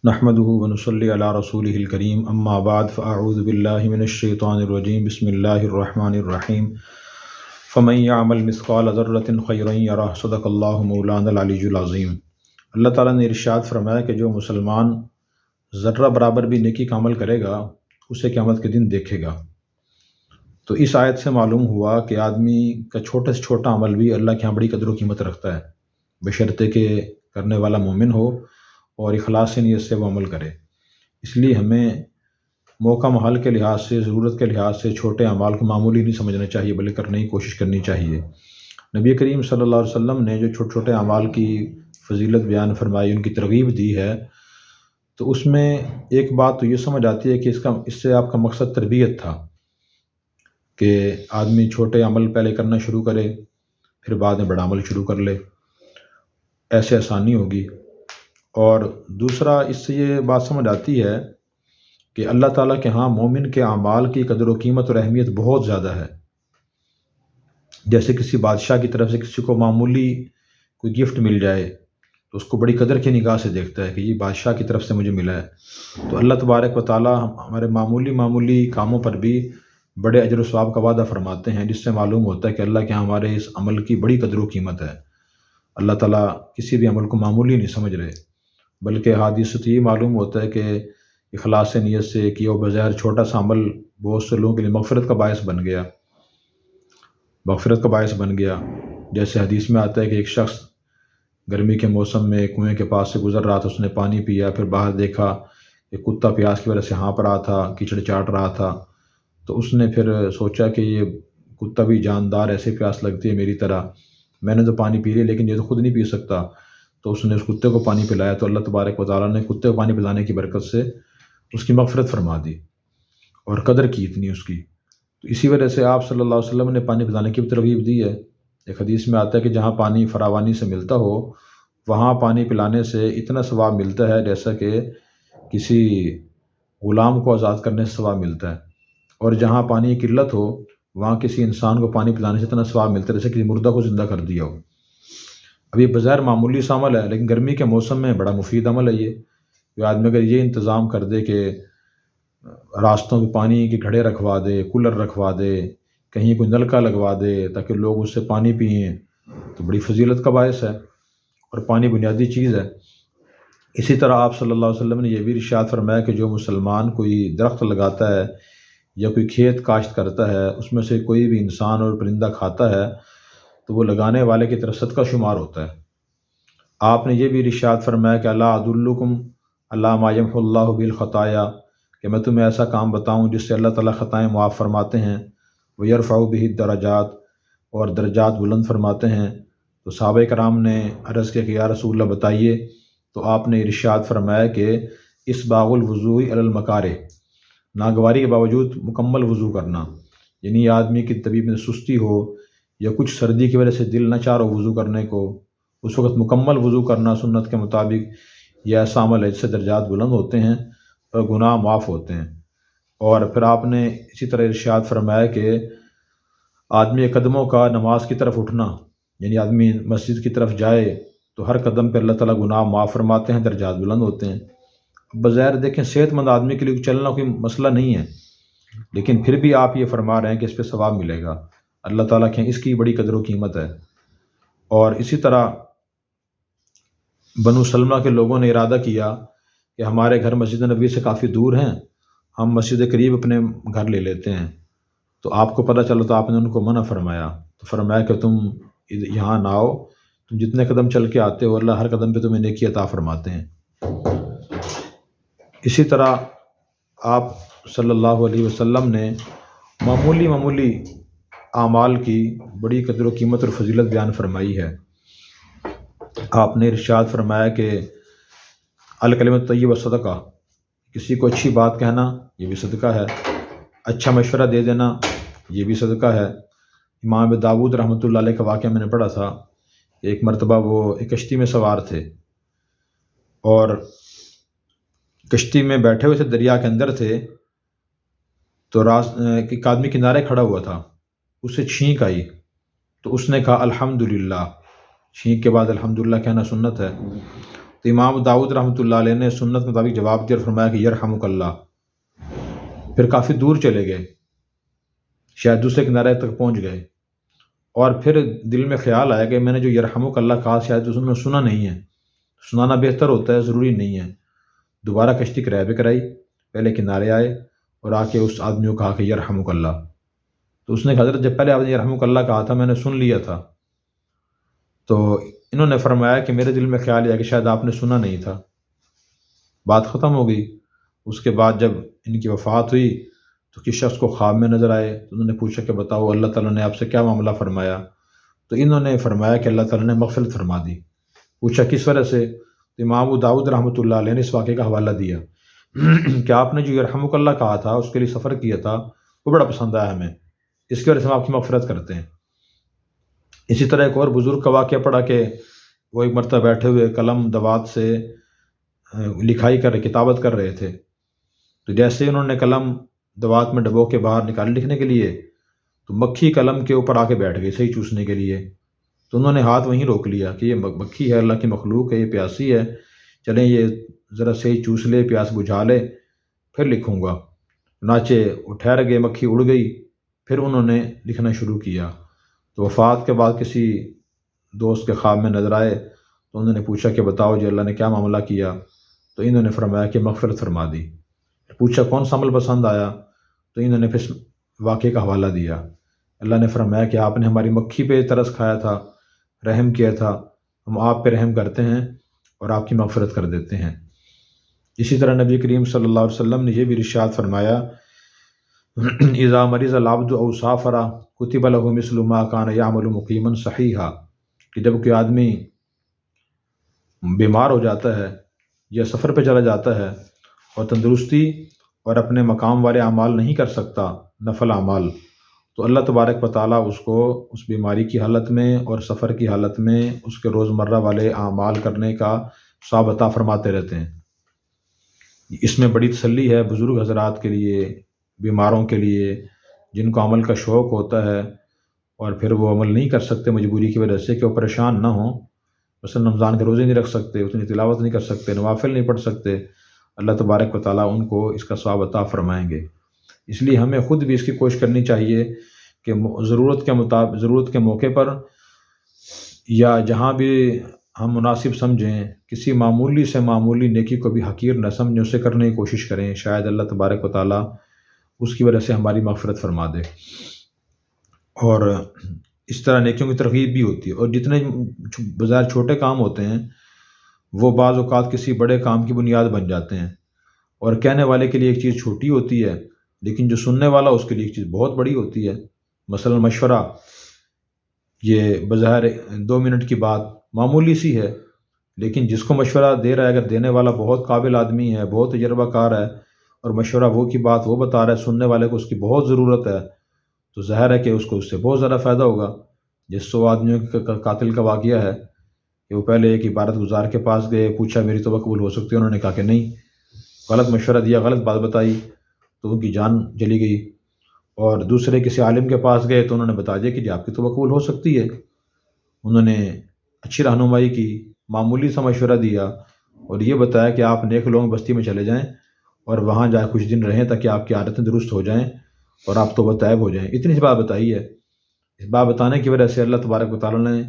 نحمده ونصلي على رسوله الكريم اما بعد فاعوذ بالله من الشیطان الرجیم بسم اللہ الرحمن الرحیم فمن يعمل مثقال ذرة خيرا يره صدق اللہ مولانا العلی العظیم۔ اللہ تعالیٰ نے ارشاد فرمایا کہ جو مسلمان ذرہ برابر بھی نیکی کا عمل کرے گا اسے قیامت کے دن دیکھے گا۔ تو اس آیت سے معلوم ہوا کہ آدمی کا چھوٹے سے چھوٹا عمل بھی اللہ کے یہاں بڑی قدر و قیمت رکھتا ہے، بشرطے کہ کرنے والا مومن ہو اور اخلاص سے نیت سے وہ عمل کرے۔ اس لیے ہمیں موقع محل کے لحاظ سے، ضرورت کے لحاظ سے چھوٹے اعمال کو معمولی نہیں سمجھنا چاہیے بلکہ کرنے کی کوشش کرنی چاہیے۔ نبی کریم صلی اللہ علیہ وسلم نے جو چھوٹے چھوٹے اعمال کی فضیلت بیان فرمائی، ان کی ترغیب دی ہے، تو اس میں ایک بات تو یہ سمجھ آتی ہے کہ اس سے آپ کا مقصد تربیت تھا کہ آدمی چھوٹے عمل پہلے کرنا شروع کرے پھر بعد میں بڑا عمل شروع کر لے، ایسے آسانی ہوگی۔ اور دوسرا اس سے یہ بات سمجھ آتی ہے کہ اللہ تعالیٰ کے ہاں مومن کے اعمال کی قدر و قیمت اور اہمیت بہت زیادہ ہے۔ جیسے کسی بادشاہ کی طرف سے کسی کو معمولی کوئی گفٹ مل جائے تو اس کو بڑی قدر کی نگاہ سے دیکھتا ہے کہ یہ بادشاہ کی طرف سے مجھے ملا ہے۔ تو اللہ تبارک و تعالیٰ ہمارے معمولی کاموں پر بھی بڑے اجر و ثواب کا وعدہ فرماتے ہیں، جس سے معلوم ہوتا ہے کہ اللہ کے ہاں ہمارے اس عمل کی بڑی قدر و قیمت ہے۔ اللہ تعالیٰ کسی بھی عمل کو معمولی نہیں سمجھ رہے، بلکہ حدیث سے یہ معلوم ہوتا ہے کہ اخلاص سے نیت سے کیا وہ بظاہر چھوٹا سا عمل بہت سے لوگوں کے لیے مغفرت کا باعث بن گیا۔ جیسے حدیث میں آتا ہے کہ ایک شخص گرمی کے موسم میں کنویں کے پاس سے گزر رہا تھا، اس نے پانی پیا، پھر باہر دیکھا کہ کتا پیاس کی وجہ سے ہانپ رہا تھا، کیچڑ چاٹ رہا تھا، تو اس نے پھر سوچا کہ یہ کتا بھی جاندار، ایسے پیاس لگتی ہے میری طرح، میں نے تو پانی پی لیا لیکن یہ تو خود نہیں پی سکتا، تو اس نے اس کتے کو پانی پلایا، تو اللہ تبارک و تعالیٰ نے کتے کو پانی پلانے کی برکت سے اس کی مغفرت فرما دی اور قدر کی اتنی اس کی۔ تو اسی وجہ سے آپ صلی اللہ علیہ وسلم نے پانی پلانے کی بھی ترغیب دی ہے۔ ایک حدیث میں آتا ہے کہ جہاں پانی فراوانی سے ملتا ہو وہاں پانی پلانے سے اتنا ثواب ملتا ہے جیسا کہ کسی غلام کو آزاد کرنے سے ثواب ملتا ہے، اور جہاں پانی کی قلت ہو وہاں کسی انسان کو پانی پلانے سے اتنا ثواب ملتا ہے جیسے کسی مردہ کو زندہ کر دیا ہو۔ اب یہ بظاہر معمولی سا عمل ہے لیکن گرمی کے موسم میں بڑا مفید عمل ہے یہ کہ آدمی اگر یہ انتظام کر دے کہ راستوں پہ پانی کے گھڑے رکھوا دے، کولر رکھوا دے، کہیں کوئی نلکا لگوا دے تاکہ لوگ اس سے پانی پئیں، تو بڑی فضیلت کا باعث ہے، اور پانی بنیادی چیز ہے۔ اسی طرح آپ صلی اللہ علیہ وسلم نے یہ بھی ارشاد فرمایا کہ جو مسلمان کوئی درخت لگاتا ہے یا کوئی کھیت کاشت کرتا ہے، اس میں سے کوئی بھی انسان اور پرندہ کھاتا ہے تو وہ لگانے والے کی طرف صدقہ شمار ہوتا ہے۔ آپ نے یہ بھی ارشاد فرمایا کہ الا ادلکم علی ما یمحو اللہ بہ الخطایا، کہ میں تمہیں ایسا کام بتاؤں جس سے اللہ تعالیٰ خطائیں معاف فرماتے ہیں، ویرفع بہ الدرجات، اور درجات بلند فرماتے ہیں۔ تو صحابہ کرام نے عرض کیا کہ یا رسول اللہ بتائیے، تو آپ نے ارشاد فرمایا کہ اسباغ الوضوء علی المکارہ، ناگواری کے باوجود مکمل وضو کرنا، یعنی آدمی کی طبیعت میں سستی ہو یا کچھ سردی کی وجہ سے دل نہ چاہ رہا وضو کرنے کو، اس وقت مکمل وضو کرنا سنت کے مطابق یہ ایسا عمل ہے جس سے درجات بلند ہوتے ہیں اور گناہ معاف ہوتے ہیں۔ اور پھر آپ نے اسی طرح ارشاد فرمایا کہ آدمی قدموں کا نماز کی طرف اٹھنا، یعنی آدمی مسجد کی طرف جائے تو ہر قدم پہ اللہ تعالیٰ گناہ معاف فرماتے ہیں، درجات بلند ہوتے ہیں۔ بظاہر دیکھیں صحت مند آدمی کے لیے چلنا کوئی مسئلہ نہیں ہے، لیکن پھر بھی آپ یہ فرما رہے ہیں کہ اس پہ ثواب ملے گا، اللہ تعالیٰ کے اس کی بڑی قدر و قیمت ہے۔ اور اسی طرح بنو سلمہ کے لوگوں نے ارادہ کیا کہ ہمارے گھر مسجد نبوی سے کافی دور ہیں، ہم مسجد قریب اپنے گھر لے لیتے ہیں۔ تو آپ کو پتہ چلا تو آپ نے ان کو منع فرمایا، تو فرمایا کہ تم یہاں نہ آؤ، تم جتنے قدم چل کے آتے ہو اللہ ہر قدم پہ تمہیں نیکی عطا فرماتے ہیں۔ اسی طرح آپ صلی اللہ علیہ وسلم نے معمولی اعمال کی بڑی قدر و قیمت اور فضیلت بیان فرمائی ہے۔ آپ نے ارشاد فرمایا کہ الکلمۃ الطیبہ صدقہ، کسی کو اچھی بات کہنا یہ بھی صدقہ ہے، اچھا مشورہ دے دینا یہ بھی صدقہ ہے۔ امام داؤد رحمۃ اللہ علیہ کا واقعہ میں نے پڑھا تھا کہ ایک مرتبہ وہ ایک کشتی میں سوار تھے اور کشتی میں بیٹھے ہوئے تھے، دریا کے اندر تھے، تو ایک آدمی کنارے کھڑا ہوا تھا، اسے چھینک آئی تو اس نے کہا الحمدللہ، چھینک کے بعد الحمدللہ کہنا سنت ہے، تو امام داؤد رحمۃ اللہ علیہ نے سنت کے مطابق جواب دیا اور فرمایا کہ یرحمک اللہ۔ پھر کافی دور چلے گئے، شاید دوسرے کنارے تک پہنچ گئے، اور پھر دل میں خیال آیا کہ میں نے جو یرحمک اللہ کہا شاید انہوں نے سنا نہیں ہے، سنانا بہتر ہوتا ہے، ضروری نہیں ہے۔ دوبارہ کشتی کرایہ پہ کرائی، پہلے کنارے آئے اور آ کے اس آدمی کو کہا کہ یرحمک اللہ۔ تو اس نے کہا حضرت جب پہلے آپ نے یرحمک اللہ کہا تھا میں نے سن لیا تھا، تو انہوں نے فرمایا کہ میرے دل میں خیال آیا کہ شاید آپ نے سنا نہیں تھا۔ بات ختم ہو گئی۔ اس کے بعد جب ان کی وفات ہوئی تو کس شخص کو خواب میں نظر آئے تو انہوں نے پوچھا کہ بتاؤ اللہ تعالیٰ نے آپ سے کیا معاملہ فرمایا؟ تو انہوں نے فرمایا کہ اللہ تعالیٰ نے مغفرت فرما دی۔ پوچھا کس وجہ سے؟ تو امام ابو داؤد رحمۃ اللہ علیہ نے اس واقعے کا حوالہ دیا کہ آپ نے جو یرحمک اللہ کہا تھا، اس کے لیے سفر کیا تھا، وہ بڑا پسند آیا ہمیں، اس کی وجہ سے ہم آپ کی مغفرت کرتے ہیں۔ اسی طرح ایک اور بزرگ کا واقعہ پڑھا کہ وہ ایک مرتبہ بیٹھے ہوئے قلم دوات سے لکھائی کر کتابت کر رہے تھے، تو جیسے انہوں نے قلم دوات میں ڈبو کے باہر نکال لکھنے کے لیے، تو مکھی قلم کے اوپر آ کے بیٹھ گئی صحیح چوسنے کے لیے۔ تو انہوں نے ہاتھ وہیں روک لیا کہ یہ مکھی ہے، اللہ کی مخلوق ہے، یہ پیاسی ہے، چلیں یہ ذرا صحیح چوس لے، پیاس بجھا لے، پھر لکھوں گا۔ چنانچہ وہ ٹھہر گئے، مکھی اڑ گئی، پھر انہوں نے لکھنا شروع کیا۔ تو وفات کے بعد کسی دوست کے خواب میں نظر آئے تو انہوں نے پوچھا کہ بتاؤ جی اللہ نے کیا معاملہ کیا؟ تو انہوں نے فرمایا کہ مغفرت فرما دی۔ پوچھا کون سا عمل پسند آیا؟ تو انہوں نے پھر واقعے کا حوالہ دیا۔ اللہ نے فرمایا کہ آپ نے ہماری مکھی پہ ترس کھایا تھا، رحم کیا تھا، ہم آپ پہ رحم کرتے ہیں اور آپ کی مغفرت کر دیتے ہیں۔ اسی طرح نبی کریم صلی اللہ علیہ وسلم نے یہ بھی ارشاد فرمایا اذا مریض العبد او سافر کتب له مثل ما كان يعمل مقیما صحیحا، کہ جب کوئی آدمی بیمار ہو جاتا ہے یا سفر پہ چلا جاتا ہے اور تندرستی اور اپنے مقام والے اعمال نہیں کر سکتا، نفل اعمال، تو اللہ تبارک و تعالیٰ اس کو اس بیماری کی حالت میں اور سفر کی حالت میں اس کے روزمرہ والے اعمال کرنے کا ثواب عطا فرماتے رہتے ہیں۔ اس میں بڑی تسلی ہے بزرگ حضرات کے لیے، بیماروں کے لیے، جن کو عمل کا شوق ہوتا ہے اور پھر وہ عمل نہیں کر سکتے مجبوری کی وجہ سے، کہ وہ پریشان نہ ہوں۔ مثلا رمضان کے روزے نہیں رکھ سکتے، اتنی تلاوت نہیں کر سکتے، نوافل نہیں پڑھ سکتے، اللہ تبارک و تعالیٰ ان کو اس کا ثواب عطا فرمائیں گے۔ اس لیے ہمیں خود بھی اس کی کوشش کرنی چاہیے کہ ضرورت کے موقع پر یا جہاں بھی ہم مناسب سمجھیں، کسی معمولی سے معمولی نیکی کو بھی حقیر نہ سمجھیں، اسے کرنے کی کوشش کریں، شاید اللہ تبارک و تعالیٰ اس کی وجہ سے ہماری مغفرت فرما دے۔ اور اس طرح نیکیوں کی ترغیب بھی ہوتی ہے، اور جتنے بظاہر چھوٹے کام ہوتے ہیں وہ بعض اوقات کسی بڑے کام کی بنیاد بن جاتے ہیں، اور کہنے والے کے لیے ایک چیز چھوٹی ہوتی ہے لیکن جو سننے والا اس کے لیے ایک چیز بہت بڑی ہوتی ہے۔ مثلا مشورہ، یہ بظاہر 2 منٹ کی بات معمولی سی ہے، لیکن جس کو مشورہ دے رہا ہے، اگر دینے والا بہت قابل آدمی ہے، بہت تجربہ کار ہے، اور مشورہ وہ کی بات وہ بتا رہا ہے، سننے والے کو اس کی بہت ضرورت ہے، تو ظاہر ہے کہ اس کو اس سے بہت زیادہ فائدہ ہوگا۔ جس 100 آدمیوں کے قاتل کا واقعہ ہے کہ وہ پہلے ایک عبارت گزار کے پاس گئے، پوچھا میری توبہ قبول ہو سکتی ہے؟ انہوں نے کہا کہ نہیں، غلط مشورہ دیا، غلط بات بتائی، تو ان کی جان چلی گئی۔ اور دوسرے کسی عالم کے پاس گئے تو انہوں نے بتا دیا کہ جی آپ کی توبہ قبول ہو سکتی ہے۔ انہوں نے اچھی رہنمائی کی، معمولی سا مشورہ دیا، اور یہ بتایا کہ آپ نیک لوگوں بستی میں چلے جائیں اور وہاں جا کچھ دن رہیں تاکہ آپ کی عادتیں درست ہو جائیں اور آپ توبہ طیب ہو جائیں۔ اتنی سی بات بتائی ہے۔ اس بات بتانے کی وجہ سے اللہ تبارک و تعالیٰ نے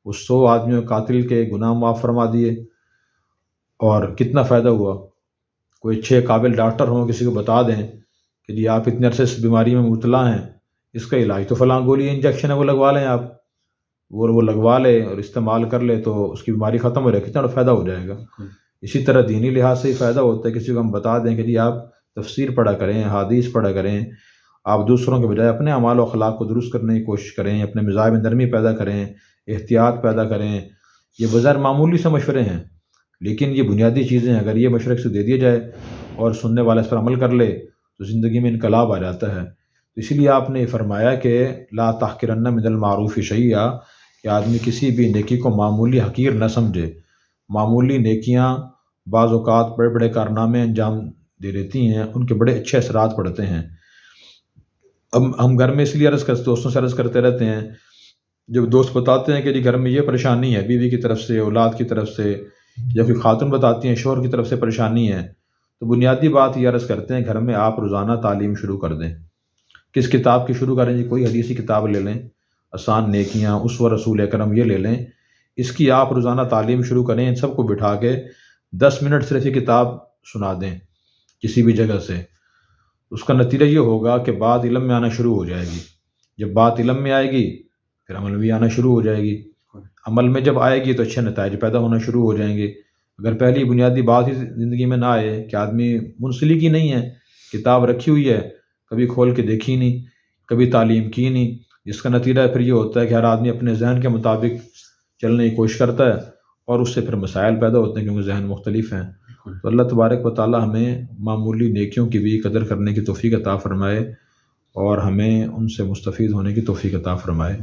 اس 100 آدمیوں قاتل کے گناہ معاف فرما دیے، اور کتنا فائدہ ہوا۔ کوئی 6 قابل ڈاکٹر ہوں، کسی کو بتا دیں کہ جی آپ اتنے عرصے سے بیماری میں مبتلا ہیں، اس کا علاج تو فلاں گولی انجیکشن ہے، وہ لگوا لیں آپ، وہ لگوا لے اور استعمال کر لے تو اس کی بیماری ختم ہو جائے گی، کتنا بڑا فائدہ ہو جائے گا۔ اسی طرح دینی لحاظ سے ہی فائدہ ہوتا ہے۔ کسی کو ہم بتا دیں کہ جی آپ تفسیر پڑھا کریں، حدیث پڑھا کریں، آپ دوسروں کے بجائے اپنے اعمال و اخلاق کو درست کرنے کی کوشش کریں، اپنے مزاج میں نرمی پیدا کریں، احتیاط پیدا کریں، یہ بظاہر معمولی سے مشورے ہیں لیکن یہ بنیادی چیزیں ہیں۔ اگر یہ مشورے سے دے دیا جائے اور سننے والا اس پر عمل کر لے تو زندگی میں انقلاب آ جاتا ہے۔ تو اسی لیے آپ نے فرمایا کہ لا تحقرن من المعروف شیئا، کہ آدمی کسی بھی نیکی کو معمولی حقیر نہ سمجھے۔ معمولی نیکیاں بعض اوقات بڑے بڑے کارنامے انجام دے دیتی ہیں، ان کے بڑے اچھے اثرات پڑتے ہیں۔ اب ہم گھر میں اس لیے دوستوں سے عرض کرتے رہتے ہیں، جب دوست بتاتے ہیں کہ جی گھر میں یہ پریشانی ہے، بیوی کی طرف سے، اولاد کی طرف سے، یا کوئی خاتون بتاتی ہیں شوہر کی طرف سے پریشانی ہے، تو بنیادی بات یہ عرض کرتے ہیں گھر میں آپ روزانہ تعلیم شروع کر دیں۔ کس کتاب کی شروع کریں جی؟ کوئی حدیثی کتاب لے لیں، آسان نیکیاں، اسوہ رسول اکرم، یہ لے لیں، اس کی آپ روزانہ تعلیم شروع کریں۔ ان سب کو بٹھا کے 10 منٹ صرف یہ کتاب سنا دیں کسی بھی جگہ سے، اس کا نتیجہ یہ ہوگا کہ بات علم میں آنا شروع ہو جائے گی۔ جب بات علم میں آئے گی پھر عمل بھی آنا شروع ہو جائے گی، عمل میں جب آئے گی تو اچھے نتائج پیدا ہونا شروع ہو جائیں گے۔ اگر پہلی بنیادی بات ہی زندگی میں نہ آئے کہ آدمی منسلک ہی نہیں ہے، کتاب رکھی ہوئی ہے کبھی کھول کے دیکھی نہیں، کبھی تعلیم کی نہیں، جس کا نتیجہ پھر یہ ہوتا ہے کہ ہر آدمی اپنے ذہن کے مطابق چلنے کی کوشش کرتا ہے اور اس سے پھر مسائل پیدا ہوتے ہیں کیونکہ ذہن مختلف ہیں۔ تو اللہ تبارک و تعالی ہمیں معمولی نیکیوں کی بھی قدر کرنے کی توفیق عطا فرمائے اور ہمیں ان سے مستفید ہونے کی توفیق عطا فرمائے۔